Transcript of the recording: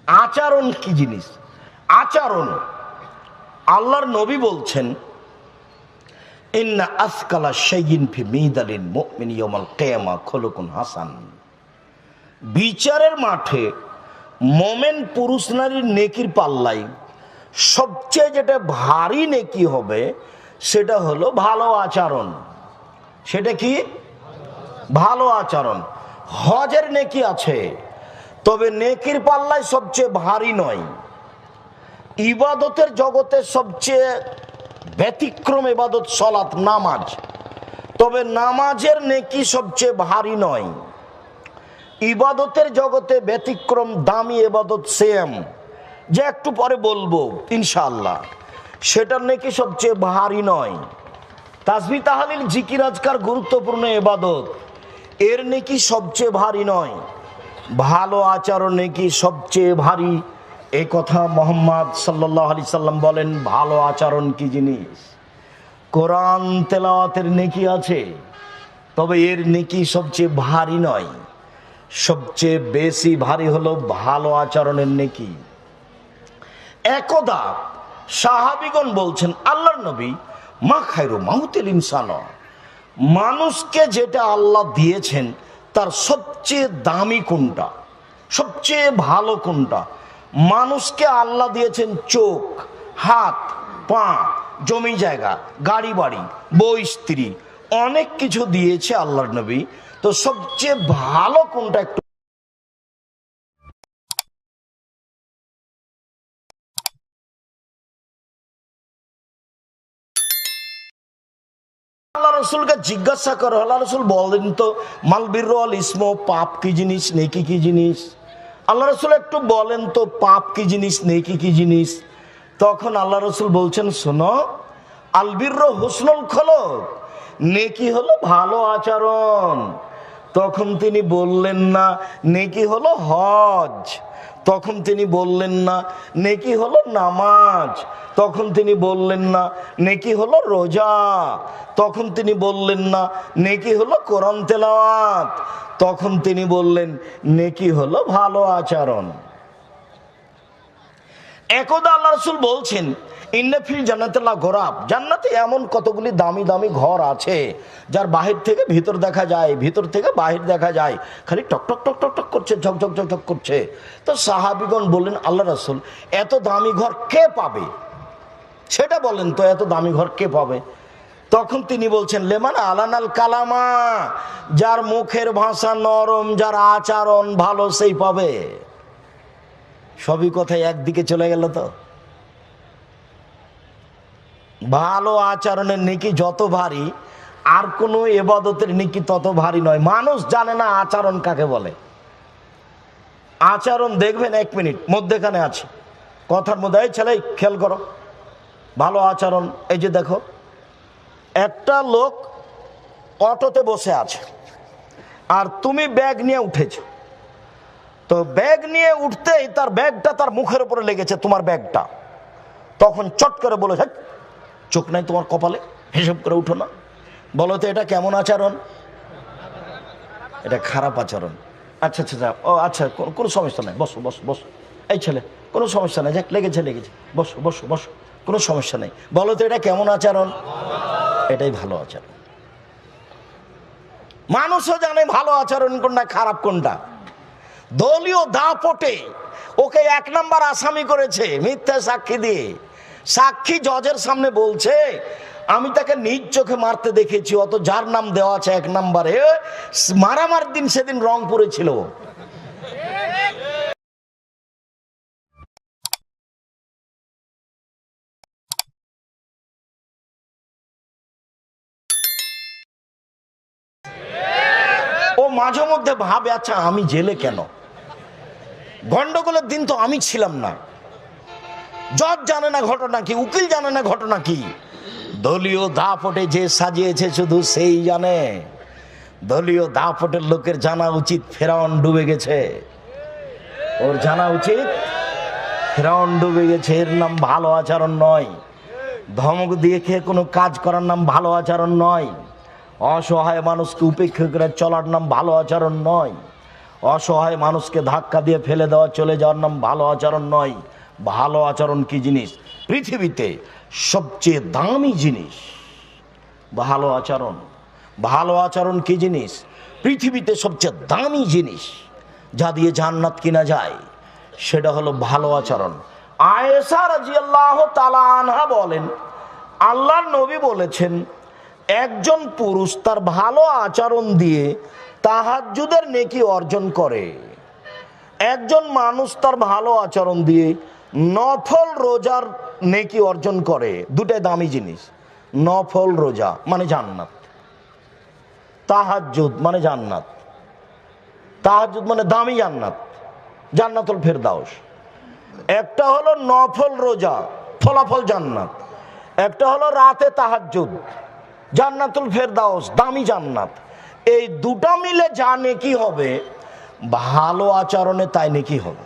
আচরণ কি জিনিস? আচরণ, আল্লাহর নবী বলছেন, ইন্না আসকালা শাইইন ফি মিদালিল মুমিনি ইয়াউমাল কিয়ামা খুলুকুন হাসান। বিচারের মাঠে মোমেন পুরুষ নারীর নেকির পাল্লাই সবচেয়ে যেটা ভারী নেকি হবে সেটা হলো ভালো আচরণ। সেটা কি? ভালো আচরণ। হজের নেকি আছে, তবে নেকির পাল্লায় সবচেয়ে ভারী নয়। ইবাদতের জগতে সবচেয়ে ব্যতিক্রম ইবাদত সালাত, নামাজ, তবে নামাজের নেকি সবচেয়ে ভারী নয়। ইবাদতের জগতে ব্যতিক্রম দামি ইবাদত সিয়াম, যে একটু পরে বলবো ইনশাআল্লাহ, সেটার নেকি সবচেয়ে ভারী নয়। তাসবিহ তাহলিল জিকির আজকার গুরুত্বপূর্ণ ইবাদত, এর নেকি সবচেয়ে ভারী নয়। ভালো আচরণ নেকি সবচেয়ে ভারী। এই কথা মুহাম্মদ সাল্লাল্লাহু আলাইহি সাল্লাম বলেন। ভালো আচরণ কি জিনিস? কোরআন তেলাওয়াতের নেকি আছে, তবে এর নেকি সবচেয়ে ভারী নয়। সবচেয়ে বেশি ভারী হলো ভালো আচরণের নেকি। একদা সাহাবীগণ বলছেন, আল্লাহর নবী, মা খায়রু মাউতিল ইনসান, মানুষকে যেটা আল্লাহ দিয়েছেন তার সবচেয়ে দামি কোনটা, সবচেয়ে ভালো কোনটা? মানুষকে আল্লাহ দিয়েছেন চোখ, হাত, পা, জমি জায়গা, গাড়ি বাড়ি, বউ স্ত্রী, অনেক কিছু দিয়েছে আল্লাহর নবী। তো সবচেয়ে ভালো কোনটা একটু আল্লাহ রসুলকে জিজ্ঞাসা করো। আল্লাহ রসুল বলেন তো, মাল বিরুল ইসম, পাপ কি জিনিস, নেকি কি জিনিস? আল্লাহ রসুল একটু বলেন তো, পাপ কি জিনিস, নেকি কি জিনিস? তখন আল্লাহ রসুল বলছেন, শোনো, আল বিররু হুসনুল খুলুক, নেকি হলো ভালো আচরণ। তখন তিনি বললেন না নেকি হলো হজ, তখন তিনি বললেন না নেকি হলো নামাজ, তখন তিনি বললেন না নেকি হলো রোজা, তখন তিনি বললেন না নেকি হলো কোরআন তেলাওয়াত, তখন তিনি বললেন নেকি হলো ভালো আচরণ। একদা আল্লাহ রাসূল বলছেন, ইন্না ফিল জান্নাতিল্লাহ গোরাব, জান্নাতে এমন কতগুলি দামি দামি ঘর আছে যার বাহির থেকে ভিতর দেখা যায়, ভিতর থেকে বাহির দেখা যায়, খালি টক টক টক টক টক করছে, ঝকঝক ঝকঝক করছে। তো সাহাবীগণ বললেন, আল্লাহ রাসূল, এত দামি ঘর কে পাবে? সেটা বলেন তো, এত দামি ঘর কে পাবে? তখন তিনি বলছেন, লেমান আলানাল কালামা, যার মুখের ভাষা নরম, যার আচরণ ভালো, সেই পাবে। সবই কথাই একদিকে চলে গেল। তো ভালো আচরণের নেকি যত ভারী, আর কোনো ইবাদতের নেকি তত ভারী নয়। মানুষ জানে না আচরণ কাকে বলে। আচরণ দেখবেন, এক মিনিট মধ্যেখানে আছে কথার মধ্যে, এই ছেলে খেয়াল করো, ভালো আচরণ। এই যে দেখো, একটা লোক অটোতে বসে আছে আর তুমি ব্যাগ নিয়ে উঠেছো, তো ব্যাগ নিয়ে উঠতেই তার ব্যাগটা তার মুখের উপরে লেগেছে, তোমার ব্যাগটা। তখন চট করে বলে, চোখ নাই তোমার কপালে, হিসাব করে উঠো না। বলো তো এটা কেমন আচরণ? এটা খারাপ আচরণ। আচ্ছা আচ্ছা, ও আচ্ছা, কোনো সমস্যা নাই, বসো বসো বসো। এই ছেলে, কোনো সমস্যা নাই, যাক লেগেছে লেগেছে, বসো বসো বসো, কোনো সমস্যা নেই। বলো তো এটা কেমন আচরণ? এটাই ভালো আচরণ। মানুষও জানে ভালো আচরণ কোনটা, খারাপ কোনটা। দলীয় দাপটে ওকে 1 নাম্বার আসামি করেছে মিথ্যা সাক্ষী দিয়ে। সাক্ষী জজের সামনে বলছে, আমি তাকে নিজ চোখে মারতে দেখেছি, অত যার নাম দেওয়া আছে 1 নাম্বারে, মারামার দিন সেদিন রংপুরে ছিল। ও মাঝে মধ্যে ভাবে, আচ্ছা আমি জেলে কেন? গন্ডগোলের দিন তো আমি ছিলাম না। জজ জানে না ঘটনা কি, উকিল জানে না ঘটনা কি। দলীয় দাপটে যে সাজিয়েছে শুধু সেই জানে। দলীয় দাপটের লোকের জানা উচিত ফেরাউন ডুবে গেছে। ওর জানা উচিত ফেরাউন ডুবে গেছে। এর নাম ভালো আচরণ নয়। ধমক দিয়ে খেয়ে কোনো কাজ করার নাম ভালো আচরণ নয়। অসহায় মানুষকে উপেক্ষা করে চলার নাম ভালো আচরণ নয়। অসহায় মানুষকে ধাক্কা দিয়ে ফেলে দেওয়া, চলে যাওয়ার নাম ভালো আচরণ নয়। ভালো আচরণ কি জিনিস? পৃথিবীতে সবচেয়ে দামি জিনিস ভালো আচরণ। ভালো আচরণ কি জিনিস? পৃথিবীতে সবচেয়ে দামি জিনিস, যা দিয়ে জান্নাত কিনা যায়, সেটা হলো ভালো আচরণ। আয়েশা রাদিয়াল্লাহু তাআলা আনহা বলেন, আল্লাহর নবী বলেছেন, একজন পুরুষ তার ভালো আচরণ দিয়ে তাহাজ্জুদের নেকি অর্জন করে। একজন মানুষ তার ভালো আচরণ দিয়ে নফল রোজার নেকি অর্জন করে। দুটাই দামি জিনিস। নফল রোজা মানে জান্নাত, তাহাজ্জুদ মানে জান্নাত। তাহাজ্জুদ মানে দামি জান্নাত, জান্নাতুল ফেরদাউস। একটা হলো নফল রোজা, ফলাফল জান্নাত। একটা হলো রাতে তাহাজ্জুদ, জান্নাতুল ফেরদাউস, দামি জান্নাত। এই দুটা মিলে যা নেকি হবে, ভালো আচরণে তাই নেকি হবে।